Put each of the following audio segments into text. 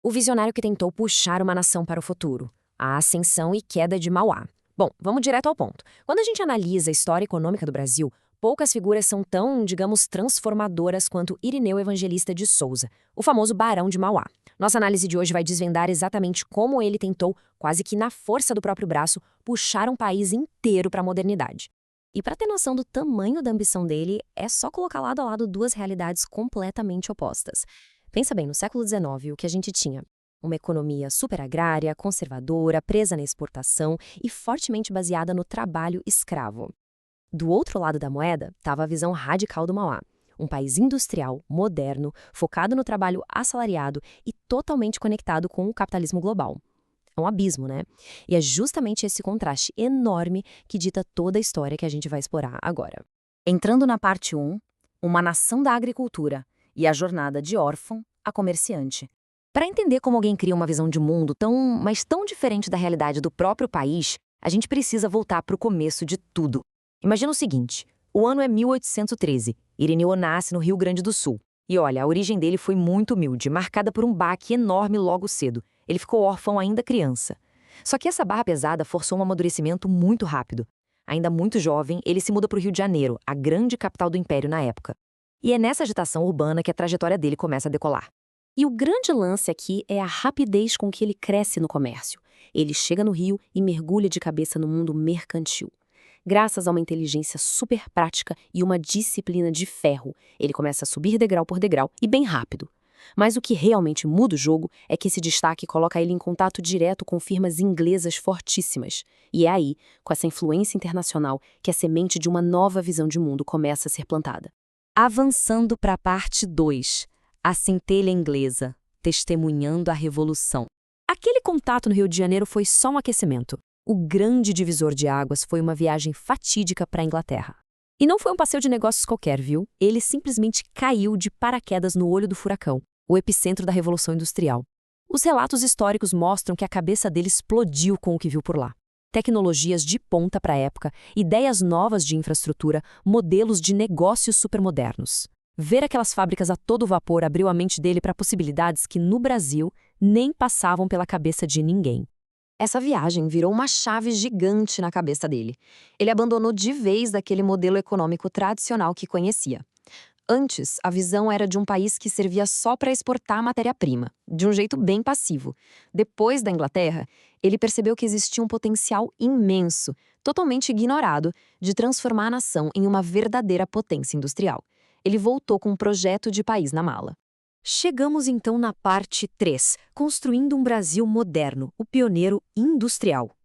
O visionário que tentou puxar uma nação para o futuro. A ascensão e queda de Mauá. Bom, vamos direto ao ponto. Quando a gente analisa a história econômica do Brasil, poucas figuras são tão, digamos, transformadoras quanto Irineu Evangelista de Souza, o famoso Barão de Mauá. Nossa análise de hoje vai desvendar exatamente como ele tentou, quase que na força do próprio braço, puxar um país inteiro para a modernidade. E para ter noção do tamanho da ambição dele, é só colocar lado a lado duas realidades completamente opostas. Pensa bem, no século XIX, o que a gente tinha? Uma economia super agrária, conservadora, presa na exportação e fortemente baseada no trabalho escravo. Do outro lado da moeda estava a visão radical do Mauá, um país industrial, moderno, focado no trabalho assalariado e totalmente conectado com o capitalismo global. É um abismo, né? E é justamente esse contraste enorme que dita toda a história que a gente vai explorar agora. Entrando na parte 1, uma nação da agricultura e a jornada de órfão a comerciante. Para entender como alguém cria uma visão de mundo mas tão diferente da realidade do próprio país, a gente precisa voltar para o começo de tudo. Imagina o seguinte, o ano é 1813, Irineu nasce no Rio Grande do Sul. E olha, a origem dele foi muito humilde, marcada por um baque enorme logo cedo. Ele ficou órfão ainda criança. Só que essa barra pesada forçou um amadurecimento muito rápido. Ainda muito jovem, ele se muda para o Rio de Janeiro, a grande capital do império na época. E é nessa agitação urbana que a trajetória dele começa a decolar. E o grande lance aqui é a rapidez com que ele cresce no comércio. Ele chega no Rio e mergulha de cabeça no mundo mercantil. Graças a uma inteligência super prática e uma disciplina de ferro, ele começa a subir degrau por degrau e bem rápido. Mas o que realmente muda o jogo é que esse destaque coloca ele em contato direto com firmas inglesas fortíssimas. E é aí, com essa influência internacional, que a semente de uma nova visão de mundo começa a ser plantada. Avançando para a parte 2. A centelha inglesa, testemunhando a revolução. Aquele contato no Rio de Janeiro foi só um aquecimento. O grande divisor de águas foi uma viagem fatídica para a Inglaterra. E não foi um passeio de negócios qualquer, viu? Ele simplesmente caiu de paraquedas no olho do furacão, o epicentro da Revolução Industrial. Os relatos históricos mostram que a cabeça dele explodiu com o que viu por lá. Tecnologias de ponta para a época, ideias novas de infraestrutura, modelos de negócios supermodernos. Ver aquelas fábricas a todo vapor abriu a mente dele para possibilidades que, no Brasil, nem passavam pela cabeça de ninguém. Essa viagem virou uma chave gigante na cabeça dele. Ele abandonou de vez daquele modelo econômico tradicional que conhecia. Antes, a visão era de um país que servia só para exportar matéria-prima, de um jeito bem passivo. Depois da Inglaterra, ele percebeu que existia um potencial imenso, totalmente ignorado, de transformar a nação em uma verdadeira potência industrial. Ele voltou com um projeto de país na mala. Chegamos então na parte 3, construindo um Brasil moderno, o pioneiro industrial.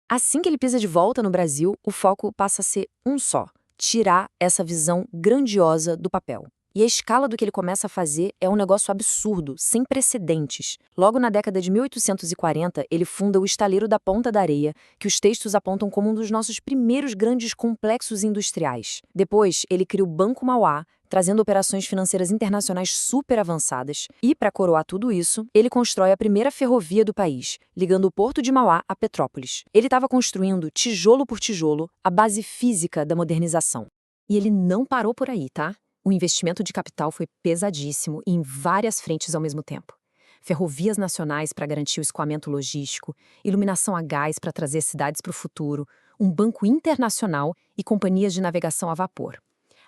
Assim que ele pisa de volta no Brasil, o foco passa a ser um só: tirar essa visão grandiosa do papel. E a escala do que ele começa a fazer é um negócio absurdo, sem precedentes. Logo na década de 1840, ele funda o Estaleiro da Ponta da Areia, que os textos apontam como um dos nossos primeiros grandes complexos industriais. Depois, ele cria o Banco Mauá, trazendo operações financeiras internacionais super avançadas. E, para coroar tudo isso, ele constrói a primeira ferrovia do país, ligando o Porto de Mauá a Petrópolis. Ele estava construindo, tijolo por tijolo, a base física da modernização. E ele não parou por aí, tá? O investimento de capital foi pesadíssimo e em várias frentes ao mesmo tempo. Ferrovias nacionais para garantir o escoamento logístico, iluminação a gás para trazer cidades para o futuro, um banco internacional e companhias de navegação a vapor.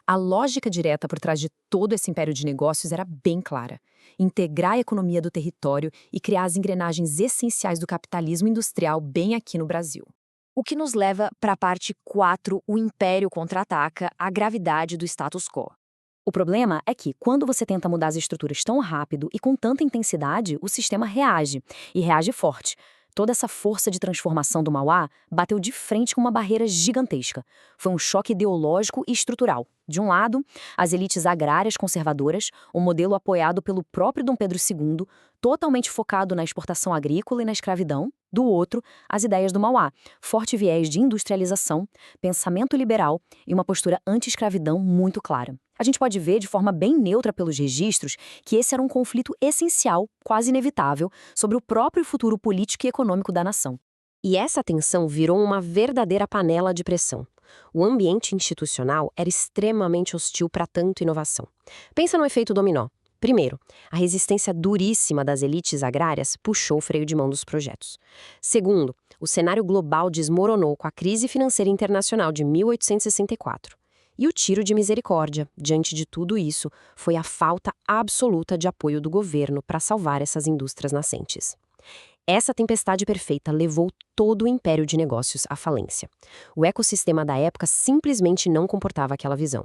A lógica direta por trás de todo esse império de negócios era bem clara: integrar a economia do território e criar as engrenagens essenciais do capitalismo industrial bem aqui no Brasil. O que nos leva para a parte 4, o império contra-ataca, a gravidade do status quo. O problema é que, quando você tenta mudar as estruturas tão rápido e com tanta intensidade, o sistema reage, e reage forte. Toda essa força de transformação do Mauá bateu de frente com uma barreira gigantesca. Foi um choque ideológico e estrutural. De um lado, as elites agrárias conservadoras, um modelo apoiado pelo próprio Dom Pedro II, totalmente focado na exportação agrícola e na escravidão. Do outro, as ideias do Mauá, forte viés de industrialização, pensamento liberal e uma postura anti-escravidão muito clara. A gente pode ver de forma bem neutra pelos registros que esse era um conflito essencial, quase inevitável, sobre o próprio futuro político e econômico da nação. E essa tensão virou uma verdadeira panela de pressão. O ambiente institucional era extremamente hostil para tanta inovação. Pensa no efeito dominó. Primeiro, a resistência duríssima das elites agrárias puxou o freio de mão dos projetos. Segundo, o cenário global desmoronou com a crise financeira internacional de 1864. E o tiro de misericórdia, diante de tudo isso, foi a falta absoluta de apoio do governo para salvar essas indústrias nascentes. Essa tempestade perfeita levou todo o império de negócios à falência. O ecossistema da época simplesmente não comportava aquela visão.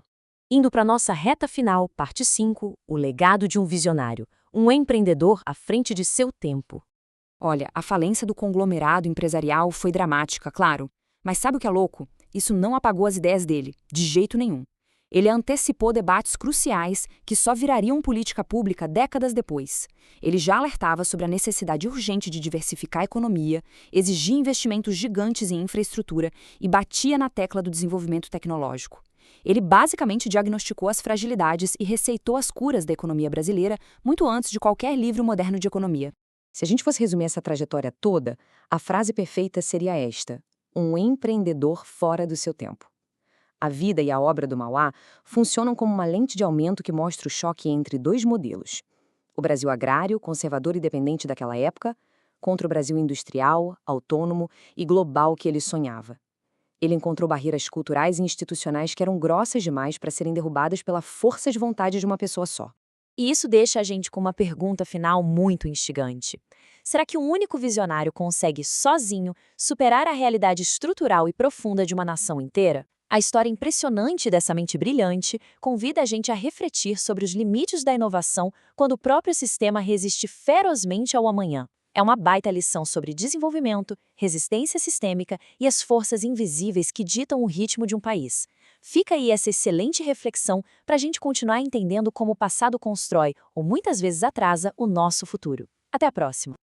Indo para nossa reta final, parte 5, o legado de um visionário, um empreendedor à frente de seu tempo. Olha, a falência do conglomerado empresarial foi dramática, claro. Mas sabe o que é louco? Isso não apagou as ideias dele, de jeito nenhum. Ele antecipou debates cruciais que só virariam política pública décadas depois. Ele já alertava sobre a necessidade urgente de diversificar a economia, exigia investimentos gigantes em infraestrutura e batia na tecla do desenvolvimento tecnológico. Ele basicamente diagnosticou as fragilidades e receitou as curas da economia brasileira muito antes de qualquer livro moderno de economia. Se a gente fosse resumir essa trajetória toda, a frase perfeita seria esta: um empreendedor fora do seu tempo. A vida e a obra do Mauá funcionam como uma lente de aumento que mostra o choque entre dois modelos. O Brasil agrário, conservador e dependente daquela época, contra o Brasil industrial, autônomo e global que ele sonhava. Ele encontrou barreiras culturais e institucionais que eram grossas demais para serem derrubadas pela força de vontade de uma pessoa só. E isso deixa a gente com uma pergunta final muito instigante. Será que um único visionário consegue, sozinho, superar a realidade estrutural e profunda de uma nação inteira? A história impressionante dessa mente brilhante convida a gente a refletir sobre os limites da inovação quando o próprio sistema resiste ferozmente ao amanhã. É uma baita lição sobre desenvolvimento, resistência sistêmica e as forças invisíveis que ditam o ritmo de um país. Fica aí essa excelente reflexão para a gente continuar entendendo como o passado constrói, ou muitas vezes atrasa, o nosso futuro. Até a próxima!